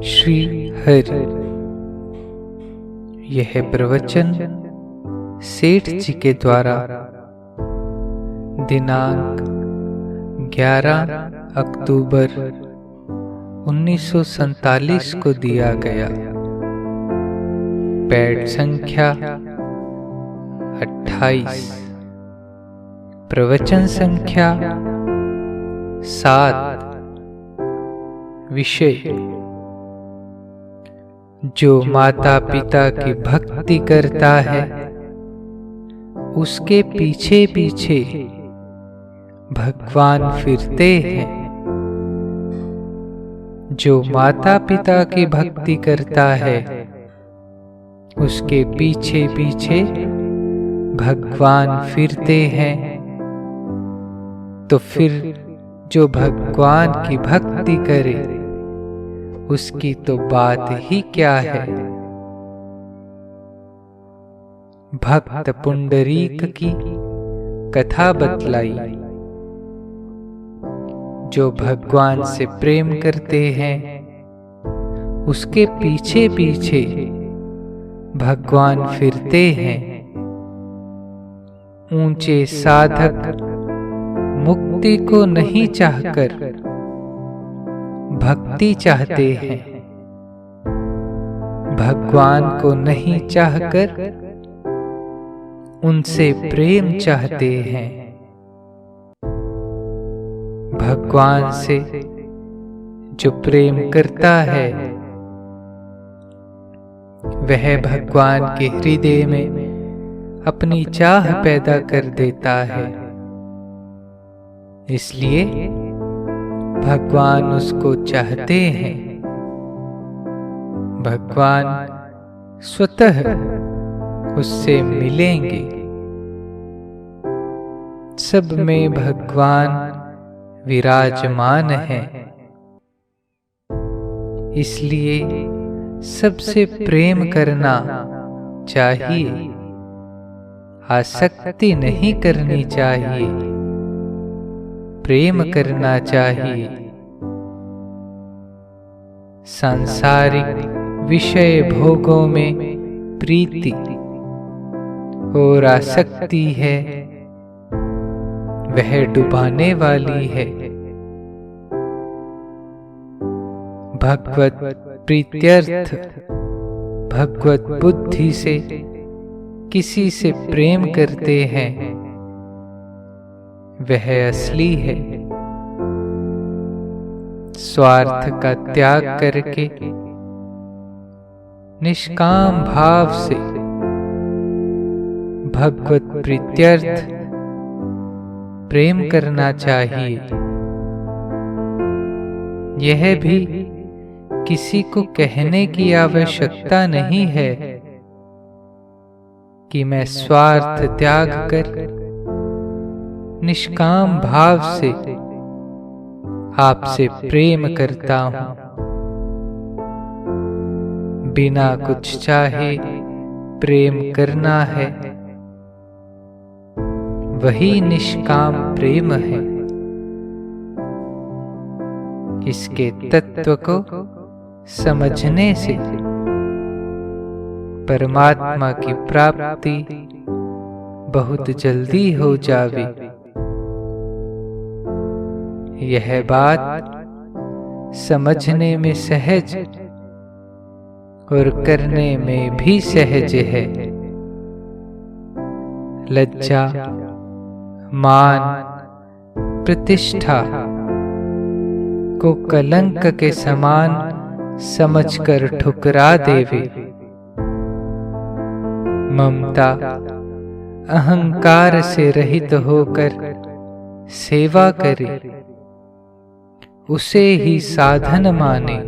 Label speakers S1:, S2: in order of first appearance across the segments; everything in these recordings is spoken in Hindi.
S1: श्री हरि। यह प्रवचन सेठ जी के द्वारा दिनांक 11 अक्टूबर 1947 को दिया गया। पैड संख्या 28, प्रवचन संख्या 7। विषय: जो माता पिता की भक्ति करता है उसके पीछे पीछे भगवान फिरते हैं। जो माता पिता की भक्ति करता है उसके पीछे पीछे भगवान फिरते हैं। तो फिर जो भगवान की भक्ति करे उसकी तो बात ही क्या है। भक्त पुंडरीक की कथा बतलाई। जो भगवान से प्रेम करते हैं उसके पीछे पीछे भगवान फिरते हैं। ऊंचे साधक मुक्ति को नहीं चाहकर भक्ति चाहते हैं। भगवान को नहीं चाहकर उनसे प्रेम चाहते हैं। भगवान से जो प्रेम करता है वह भगवान के हृदय में अपनी चाह पैदा कर देता है। इसलिए भगवान उसको चाहते हैं। भगवान स्वतः उससे मिलेंगे। सब में भगवान विराजमान है। इसलिए सबसे प्रेम करना चाहिए, आसक्ति नहीं करनी चाहिए, प्रेम करना चाहिए। सांसारिक विषय भोगों में प्रीति और आसक्ति है वह डुबाने वाली है। भगवत प्रीत्यर्थ भगवत बुद्धि से किसी से प्रेम करते हैं वह असली है। स्वार्थ का त्याग करके निष्काम भाव से भगवत प्रीत्यर्थ प्रेम करना चाहिए। यह भी किसी को कहने की आवश्यकता नहीं है कि मैं स्वार्थ त्याग कर निष्काम भाव से आपसे प्रेम करता हूं। बिना कुछ चाहे प्रेम करना है वही निष्काम प्रेम है। इसके तत्व को समझने से परमात्मा की प्राप्ति बहुत जल्दी हो जावे। यह बात समझने में सहज और करने में भी सहज है। लज्जा, मान, प्रतिष्ठा को कलंक के समान समझकर ठुकरा देवे। ममता, अहंकार से रहित होकर सेवा करे, उसे ही साधन माने।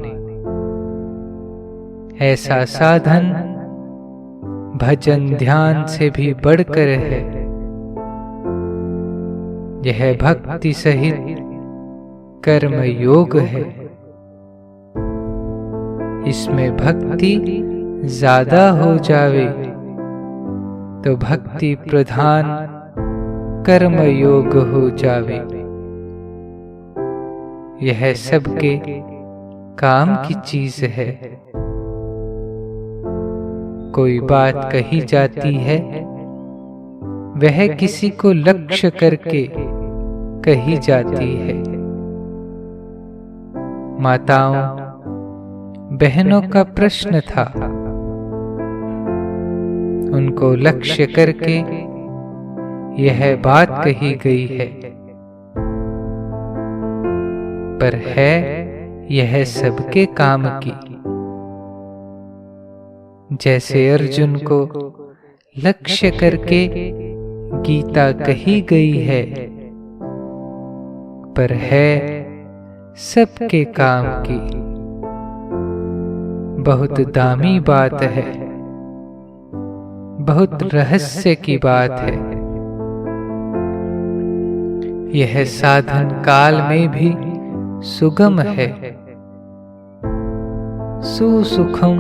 S1: ऐसा साधन भजन ध्यान से भी बढ़कर है। यह भक्ति सहित कर्म योग है। इसमें भक्ति ज्यादा हो जावे तो भक्ति प्रधान कर्म योग हो जावे। यह सबके काम की चीज है। कोई बात कही जाती है, वह किसी को लक्ष्य करके कही जाती है। माताओं बहनों का प्रश्न था, उनको लक्ष्य करके यह बात कही गई है, पर है यह सबके काम की। जैसे अर्जुन को लक्ष्य करके गीता कही गई है, पर है सबके काम की। बहुत दामी बात है, बहुत रहस्य की बात है। यह साधन काल में भी सुगम है। सुसुखम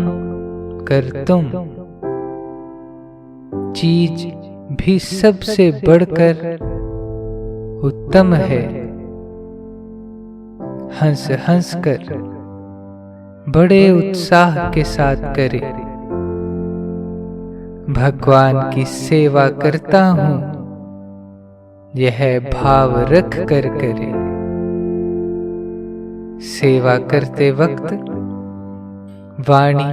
S1: कर्तुम, चीज भी सबसे बढ़कर उत्तम है। हंस हंस कर बड़े उत्साह के साथ करे। भगवान की सेवा करता हूँ, यह भाव रख कर करे। सेवा करते वक्त वाणी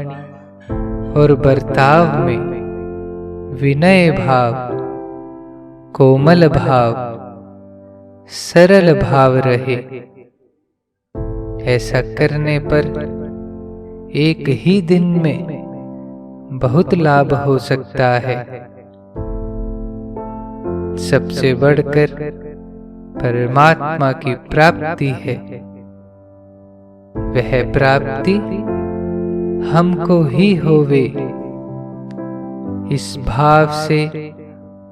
S1: और बर्ताव में विनय भाव, कोमल भाव, सरल भाव रहे। ऐसा करने पर एक ही दिन में बहुत लाभ हो सकता है। सबसे बढ़कर परमात्मा की प्राप्ति है। वह प्राप्ति हमको ही होवे। इस भाव से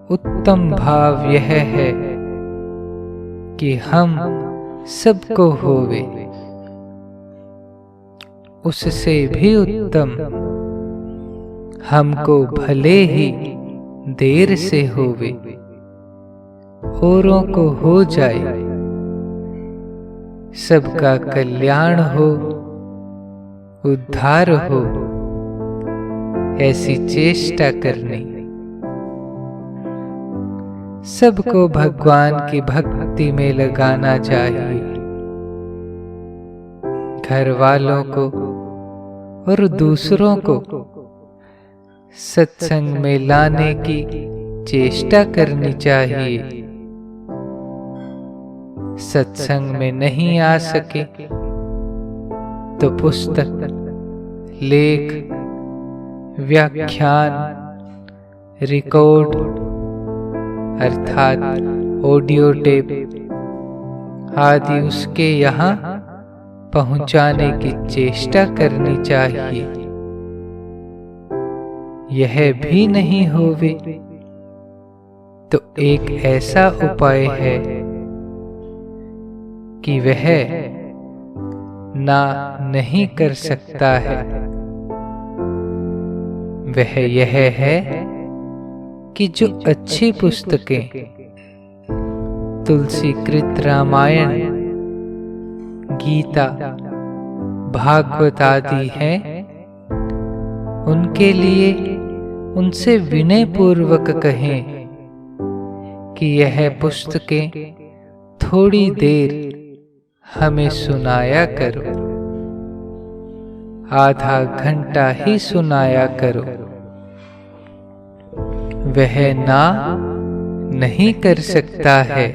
S1: उत्तम भाव यह है कि हम सबको होवे। उससे भी उत्तम हमको भले ही देर से होवे, औरों को हो जाए। सबका कल्याण हो, उद्धार हो, ऐसी चेष्टा करनी। सबको भगवान की भक्ति में लगाना चाहिए। घर वालों को और दूसरों को सत्संग में लाने की चेष्टा करनी चाहिए। सत्संग में नहीं आ सके तो पुस्तक, लेख, व्याख्यान, रिकॉर्ड अर्थात ऑडियो टेप आदि उसके यहाँ पहुंचाने की चेष्टा करनी चाहिए। यह भी नहीं होवे तो एक ऐसा उपाय है कि वह ना नहीं कर सकता है। वह यह है कि जो अच्छी पुस्तकें तुलसी कृत रामायण, गीता, भागवत आदि हैं, उनके लिए उनसे विनय पूर्वक कहें कि यह पुस्तकें थोड़ी देर हमें सुनाया करो, आधा घंटा ही सुनाया करो। वह ना नहीं कर सकता है।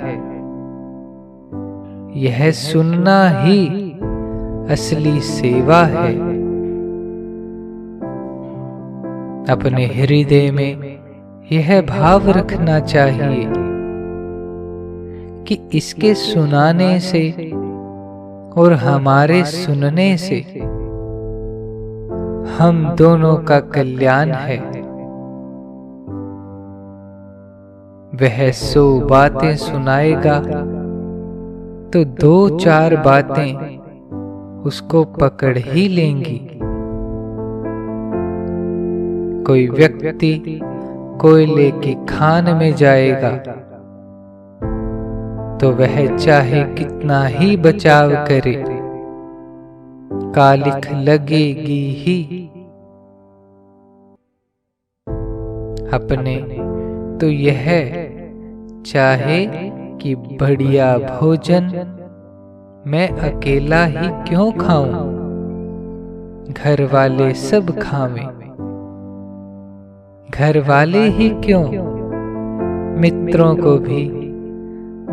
S1: यह सुनना ही असली सेवा है। अपने हृदय में यह भाव रखना चाहिए कि इसके सुनाने से और हमारे सुनने से हम दोनों का कल्याण है। वह 100 बातें सुनाएगा तो 2-4 बातें उसको पकड़ ही लेंगी। कोई व्यक्ति कोयले की खान में जाएगा तो वह चाहे कितना ही बचाव करे, कालिख लगेगी ही। अपने तो यह चाहे कि बढ़िया भोजन मैं अकेला ही क्यों खाऊं, घर वाले सब खावें। घर वाले ही क्यों, मित्रों को भी,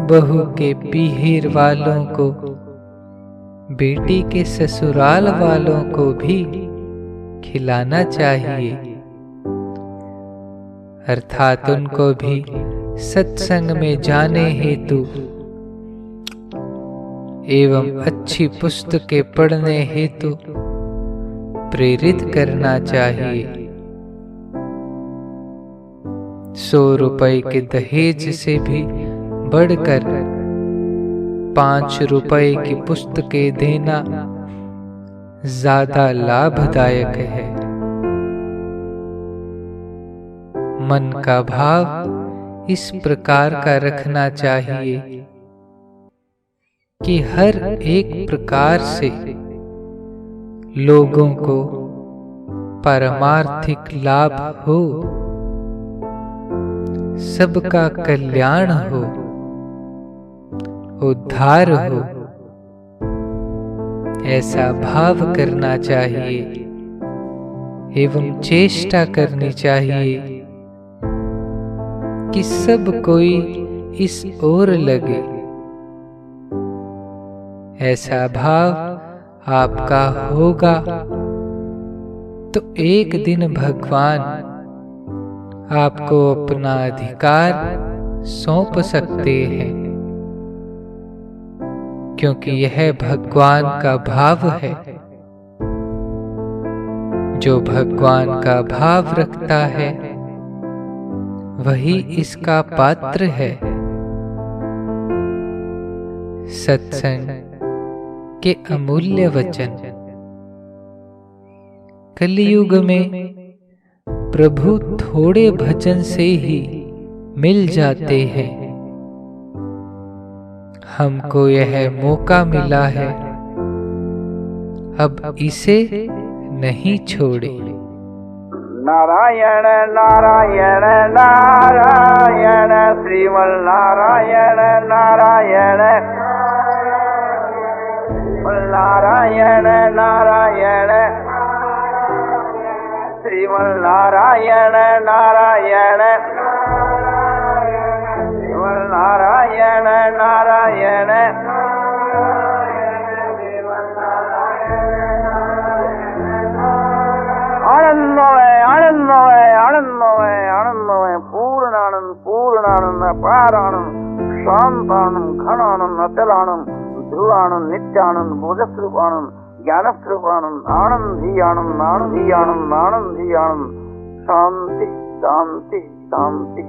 S1: बहू के पीहर वालों को, बेटी के ससुराल वालों को भी खिलाना चाहिए। अर्थात उनको भी सत्संग में जाने हेतु एवं अच्छी पुस्तकें पढ़ने हेतु प्रेरित करना चाहिए। 100 रुपए के दहेज से भी बढ़कर 5 रुपए की पुस्तकें देना ज्यादा लाभदायक है। मन का भाव इस प्रकार का रखना चाहिए कि हर एक प्रकार से लोगों को पारमार्थिक लाभ हो, सबका कल्याण हो, उद्धार हो, ऐसा भाव करना चाहिए एवं चेष्टा करनी चाहिए कि सब कोई इस ओर लगे। ऐसा भाव आपका होगा तो एक दिन भगवान आपको अपना अधिकार सौंप सकते हैं, क्योंकि यह भगवान का भाव है। जो भगवान का भाव रखता है वही इसका पात्र है। सत्संग के अमूल्य वचन। कलियुग में प्रभु थोड़े भजन से ही मिल जाते हैं। हमको यह मौका मिला है, अब इसे नहीं छोड़े।
S2: नारायण नारायण नारायण श्रीमन नारायण नारायण नारायण नारायण श्रीमन नारायण नारायण श्रीमन नारायण नारायण आनंदमय पूर्णानंद पूर्णानंद अपारानंद शांतानंद घनानंद अचलानंद ध्रुवानंद नित्यानंद बोधस्वरूपानंद ज्ञानस्वरूपानंद आनंद ही आनंद आनंद ही आनंद आनंद ही आनंद शांति शांति शांति।